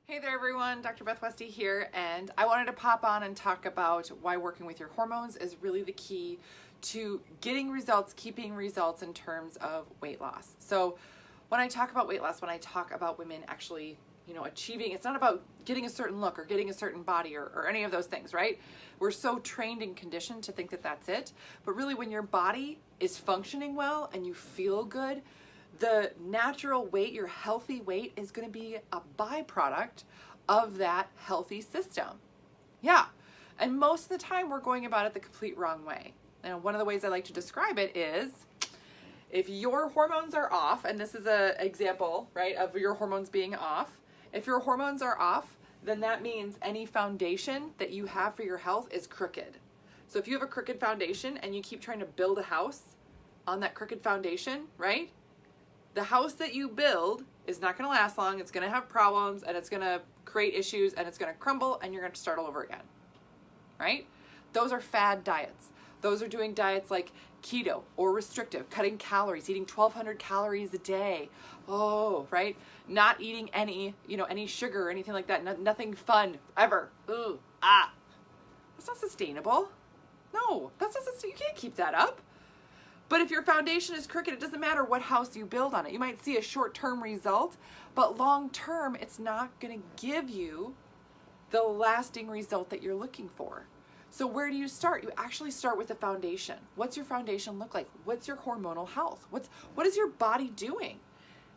Hey there everyone, Dr. Beth Westy here, and I wanted to pop on and talk about why working with your hormones is really the key to getting results, keeping results in terms of weight loss. So when I talk about weight loss, when I talk about women actually, achieving, it's not about getting a certain look or getting a certain body or any of those things, right? We're so trained and conditioned to think that that's it. But really when your body is functioning well and you feel good, the natural weight, your healthy weight, is going to be a byproduct of that healthy system. Yeah. And most of the time we're going about it the complete wrong way. And one of the ways I like to describe it is if your hormones are off, and this is an example, right, of your hormones being off. If your hormones are off, then that means any foundation that you have for your health is crooked. So if you have a crooked foundation and you keep trying to build a house on that crooked foundation, right? The house that you build is not going to last long. It's going to have problems and it's going to create issues and it's going to crumble and you're going to start all over again, right? Those are fad diets. Those are doing diets like keto or restrictive, cutting calories, eating 1,200 calories a day. Oh, right? Not eating any sugar or anything like that. Nothing fun ever. Ooh, That's not sustainable. No, that's not sustainable. You can't keep that up. But if your foundation is crooked, it doesn't matter what house you build on it. You might see a short-term result, but long-term, it's not going to give you the lasting result that you're looking for. So where do you start? You actually start with the foundation. What's your foundation look like? What's your hormonal health? What is your body doing?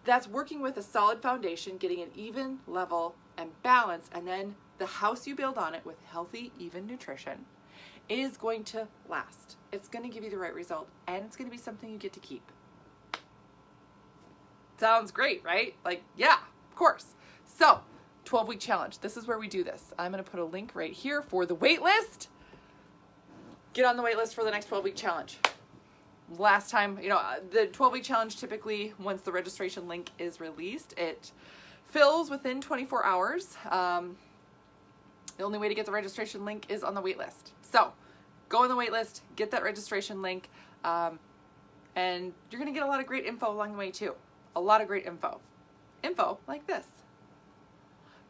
That's working with a solid foundation, getting an even level and balance, and then the house you build on it with healthy, even nutrition is going to last. It's going to give you the right result, and it's going to be something you get to keep. Sounds great, right? Like, yeah, of course. So, 12-week challenge. This is where we do this. I'm going to put a link right here for the waitlist. Get on the waitlist for the next 12-week challenge. Last time, the 12-week challenge, typically, once the registration link is released, it fills within 24 hours. The only way to get the registration link is on the waitlist. So go on the waitlist, get that registration link, and you're going to get a lot of great info along the way too. A lot of great info. Info like this.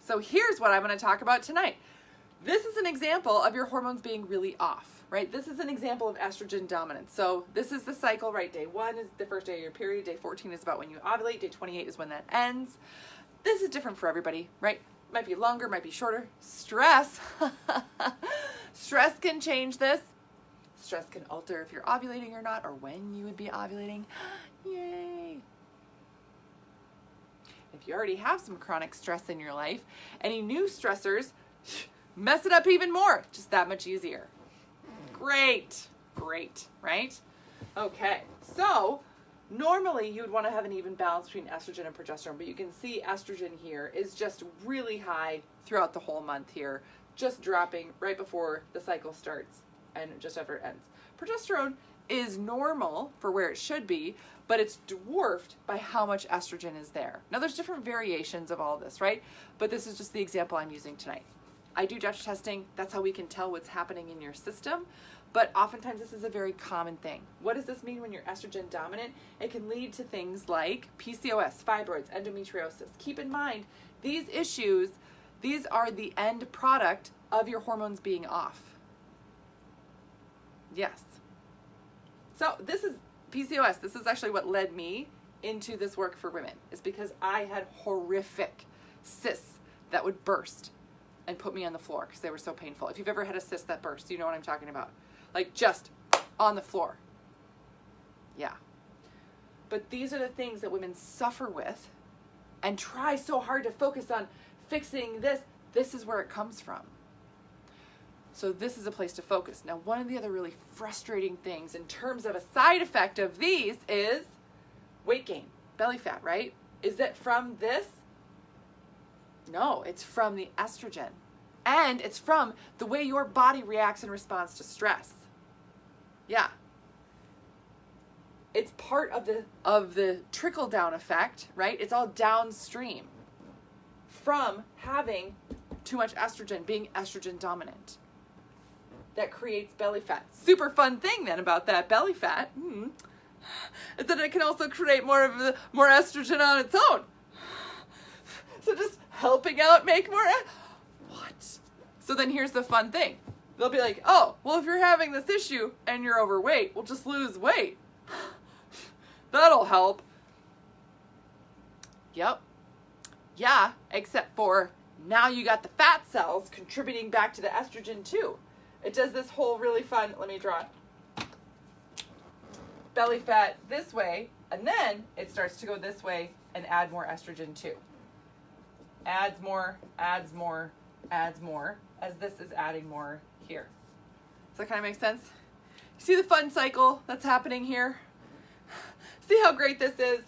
So here's what I'm going to talk about tonight. This is an example of your hormones being really off, right? This is an example of estrogen dominance. So this is the cycle, right? Day 1 is the first day of your period. Day 14 is about when you ovulate. Day 28 is when that ends. This is different for everybody, right? Might be longer, might be shorter. Stress. Stress can change this. Stress can alter if you're ovulating or not, or when you would be ovulating. Yay. If you already have some chronic stress in your life, any new stressors mess it up even more. Just that much easier. Great, right? Okay, so normally you would want to have an even balance between estrogen and progesterone, but you can see estrogen here is just really high throughout the whole month here, just dropping right before the cycle starts and just after it ends. Progesterone is normal for where it should be, but it's dwarfed by how much estrogen is there. Now there's different variations of all this, right? But this is just the example I'm using tonight. I do Dutch testing. That's how we can tell what's happening in your system. But oftentimes this is a very common thing. What does this mean when you're estrogen dominant? It can lead to things like PCOS, fibroids, endometriosis. Keep in mind, these issues, these are the end product of your hormones being off. Yes. So this is PCOS. This is actually what led me into this work for women. It's because I had horrific cysts that would burst and put me on the floor because they were so painful. If you've ever had a cyst that burst, you know what I'm talking about. Like just on the floor. Yeah. But these are the things that women suffer with and try so hard to focus on fixing this. This is where it comes from. So this is a place to focus. Now, one of the other really frustrating things in terms of a side effect of these is weight gain, belly fat, right? Is it from this? No, it's from the estrogen. And it's from the way your body reacts in response to stress. Yeah. It's part of the trickle-down effect, right? It's all downstream from having too much estrogen, being estrogen dominant. That creates belly fat. Super fun thing then about that belly fat is that it can also create more estrogen on its own. So just helping out make more. What? So then here's the fun thing. They'll be like, oh, well, if you're having this issue and you're overweight, well, just lose weight. That'll help. Yep. Yeah, except for now you got the fat cells contributing back to the estrogen too. It does this whole really fun, let me draw it, belly fat this way, and then it starts to go this way and add more estrogen too. Adds more, adds more, adds more, as this is adding more here. Does that kind of make sense? See the fun cycle that's happening here? See how great this is?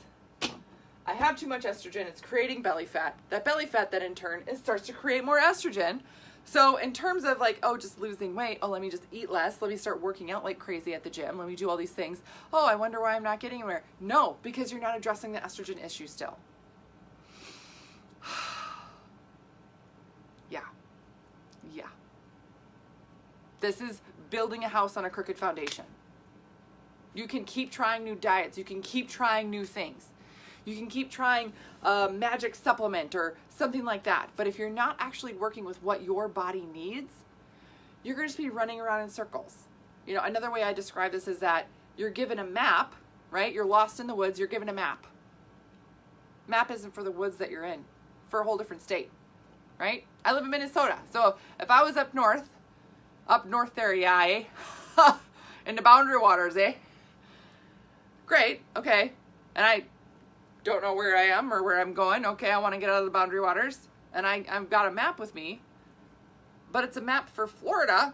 I have too much estrogen, it's creating belly fat. That belly fat then in turn, it starts to create more estrogen. So in terms of like, oh, just losing weight, oh, let me just eat less, let me start working out like crazy at the gym, let me do all these things. Oh, I wonder why I'm not getting anywhere. No, because you're not addressing the estrogen issue still. Yeah. This is building a house on a crooked foundation. You can keep trying new diets, you can keep trying new things. You can keep trying a magic supplement or something like that. But if you're not actually working with what your body needs, you're going to just be running around in circles. You know, another way I describe this is that you're given a map, right? You're lost in the woods, you're given a map. Map isn't for the woods that you're in, for a whole different state, right? I live in Minnesota. So if I was up north there, yeah, eh? In the boundary waters, eh? Great, okay. And I don't know where I am or where I'm going. Okay, I want to get out of the boundary waters. And I've got a map with me. But it's a map for Florida.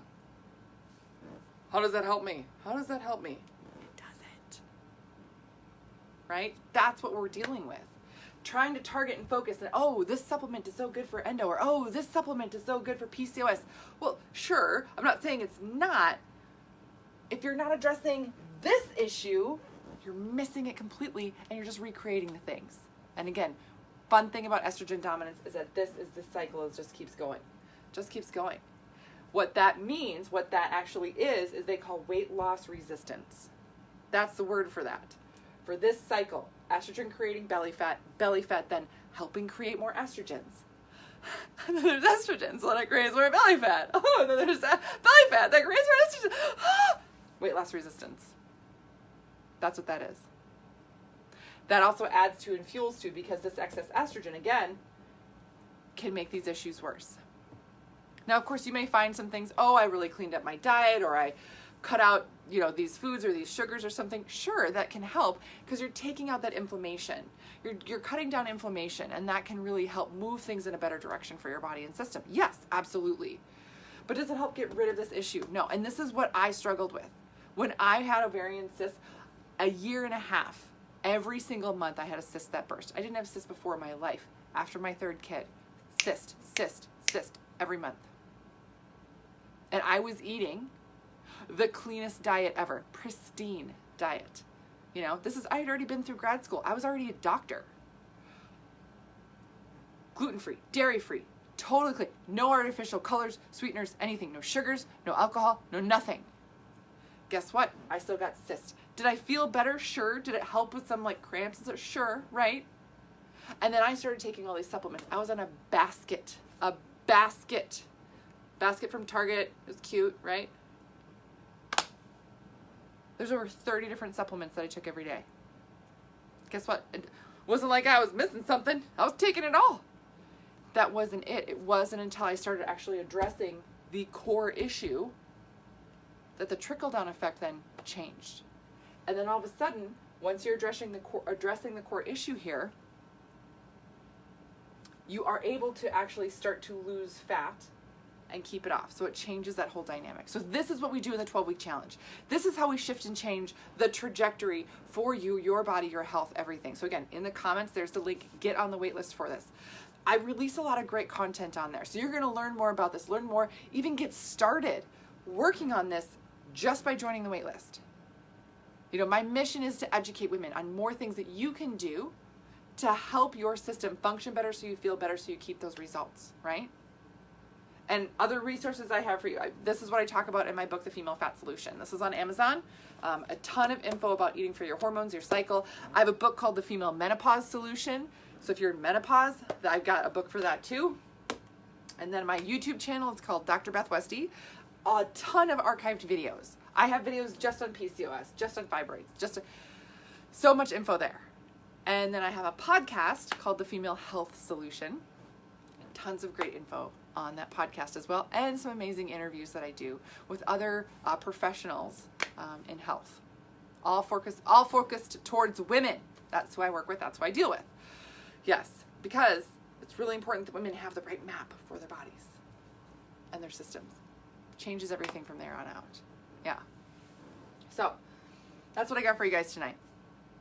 How does that help me? How does that help me? It doesn't. Right? That's what we're dealing with. Trying to target and focus and, oh, this supplement is so good for endo, or oh, this supplement is so good for PCOS. Well, sure, I'm not saying it's not. If you're not addressing this issue, you're missing it completely and you're just recreating the things. And again, fun thing about estrogen dominance is that this cycle is just keeps going. Just keeps going. What that means, what that actually is they call weight loss resistance. That's the word for that. For this cycle, estrogen creating belly fat then helping create more estrogens. And then there's estrogen, so that creates more belly fat. Oh, and then there's belly fat that creates more estrogen. Weight loss resistance. That's what that is. That also adds to and fuels to, because this excess estrogen, again, can make these issues worse. Now, of course, you may find some things, oh, I really cleaned up my diet, or I cut out, these foods or these sugars or something. Sure, that can help because you're taking out that inflammation. You're cutting down inflammation, and that can really help move things in a better direction for your body and system. Yes, absolutely. But does it help get rid of this issue? No, and this is what I struggled with. When I had ovarian cysts, a year and a half, every single month I had a cyst that burst. I didn't have cysts before in my life. After my third kid, cyst, every month. And I was eating the cleanest diet ever, pristine diet. I had already been through grad school. I was already a doctor. Gluten-free, dairy-free, totally clean. No artificial colors, sweeteners, anything. No sugars, no alcohol, no nothing. Guess what? I still got cysts. Did I feel better? Sure. Did it help with some cramps? Sure, right? And then I started taking all these supplements. I was on a basket from Target. It was cute, right? There's over 30 different supplements that I took every day. Guess what? It wasn't like I was missing something. I was taking it all. That wasn't it. It wasn't until I started actually addressing the core issue that the trickle-down effect then changed. And then all of a sudden, once you're addressing the core issue here, you are able to actually start to lose fat and keep it off. So it changes that whole dynamic. So this is what we do in the 12-week challenge. This is how we shift and change the trajectory for you, your body, your health, everything. So again, in the comments, there's the link. Get on the wait list for this. I release a lot of great content on there. So you're going to learn more about this, learn more, even get started working on this just by joining the wait list. My mission is to educate women on more things that you can do to help your system function better, so you feel better, so you keep those results, right? And other resources I have for you. This is what I talk about in my book, The Female Fat Solution. This is on Amazon. A ton of info about eating for your hormones, your cycle. I have a book called The Female Menopause Solution. So if you're in menopause, I've got a book for that too. And then my YouTube channel is called Dr. Beth Westy. A ton of archived videos. I have videos just on PCOS, just on fibroids, so much info there. And then I have a podcast called The Female Health Solution. Tons of great info on that podcast as well, and some amazing interviews that I do with other professionals in health. All focused towards women. That's who I work with. That's who I deal with. Yes, because it's really important that women have the right map for their bodies and their systems. Changes everything from there on out. Yeah. So that's what I got for you guys tonight.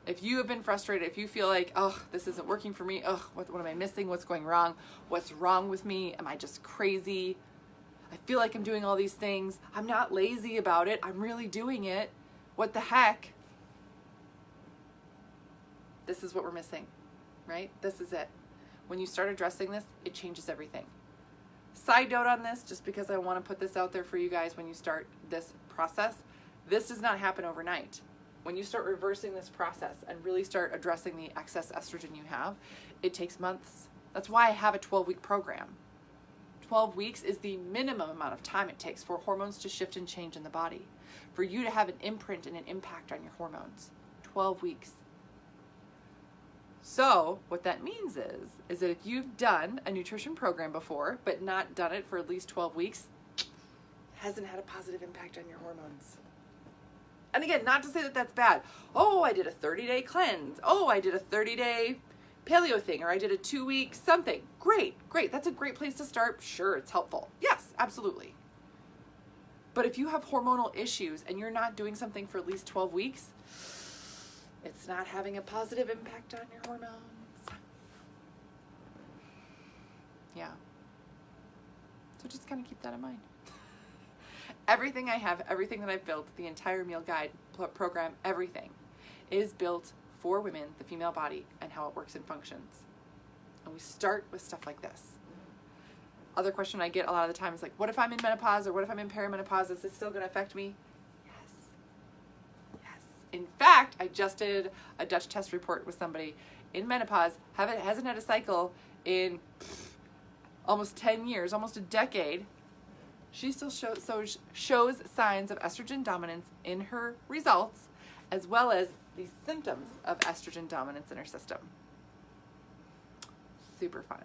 If you have been frustrated, if you feel like, oh, this isn't working for me, oh, what am I missing? What's going wrong? What's wrong with me? Am I just crazy? I feel like I'm doing all these things. I'm not lazy about it. I'm really doing it. What the heck? This is what we're missing, right? This is it. When you start addressing this, it changes everything. Side note on this, just because I want to put this out there for you guys when you start this process, this does not happen overnight. When you start reversing this process and really start addressing the excess estrogen you have, it takes months. That's why I have a 12-week program. 12 weeks is the minimum amount of time it takes for hormones to shift and change in the body, for you to have an imprint and an impact on your hormones. 12 weeks. So what that means is that if you've done a nutrition program before, but not done it for at least 12 weeks, it hasn't had a positive impact on your hormones. And again, not to say that that's bad. Oh, I did a 30-day cleanse. Oh, I did a 30-day paleo thing, or I did a 2-week something. Great. That's a great place to start. Sure, it's helpful. Yes, absolutely. But if you have hormonal issues and you're not doing something for at least 12 weeks, it's not having a positive impact on your hormones. Yeah. So just kind of keep that in mind. Everything I have, everything that I've built, the entire meal guide program, everything is built for women, the female body, and how it works and functions. And we start with stuff like this. Other question I get a lot of the time is like, what if I'm in menopause, or what if I'm in perimenopause? Is this still going to affect me? Yes. In fact, I just did a Dutch test report with somebody in menopause, hasn't had a cycle in almost 10 years, almost a decade. She still shows signs of estrogen dominance in her results, as well as the symptoms of estrogen dominance in her system. Super fun.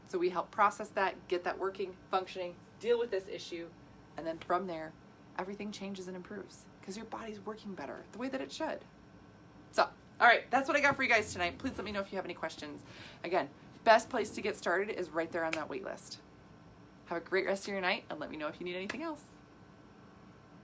So we help process that, get that working, functioning, deal with this issue, and then from there, everything changes and improves because your body's working better the way that it should. So, all right, that's what I got for you guys tonight. Please let me know if you have any questions. Again, best place to get started is right there on that wait list. Have a great rest of your night, and let me know if you need anything else.